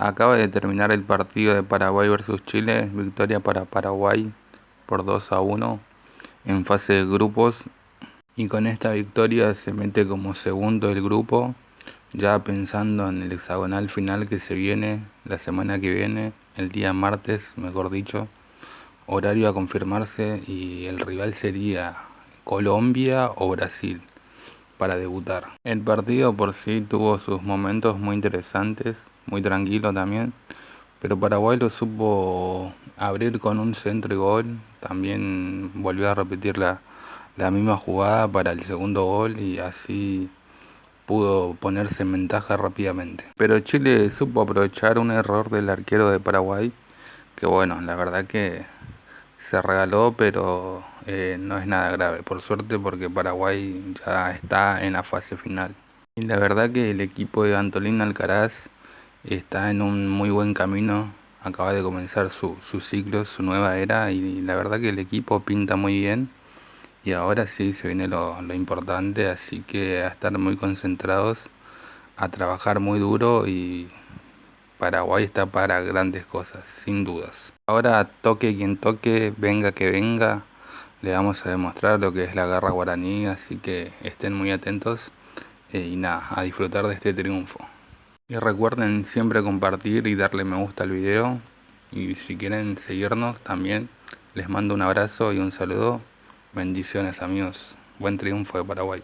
Acaba de terminar el partido de Paraguay versus Chile, victoria para Paraguay por 2-1 en fase de grupos, y con esta victoria se mete como segundo del grupo, ya pensando en el hexagonal final que se viene la semana que viene, el día martes, mejor dicho, horario a confirmarse, y el rival sería Colombia o Brasil para debutar. El partido por sí tuvo sus momentos muy interesantes, muy tranquilo también, pero Paraguay lo supo abrir con un centro y gol. También volvió a repetir la misma jugada para el segundo gol y así pudo ponerse en ventaja rápidamente. Pero Chile supo aprovechar un error del arquero de Paraguay, que bueno, la verdad que se regaló, pero no es nada grave, por suerte, porque Paraguay ya está en la fase final. Y la verdad que el equipo de Antolín Alcaraz está en un muy buen camino, acaba de comenzar su ciclo, su nueva era, y la verdad que el equipo pinta muy bien. Y ahora sí se viene lo importante, así que a estar muy concentrados, a trabajar muy duro, y Paraguay está para grandes cosas, sin dudas. Ahora toque quien toque, venga que venga, le vamos a demostrar lo que es la garra guaraní, así que estén muy atentos, y nada, a disfrutar de este triunfo. Y recuerden siempre compartir y darle me gusta al video, y si quieren seguirnos también, les mando un abrazo y un saludo. Bendiciones amigos, buen triunfo de Paraguay.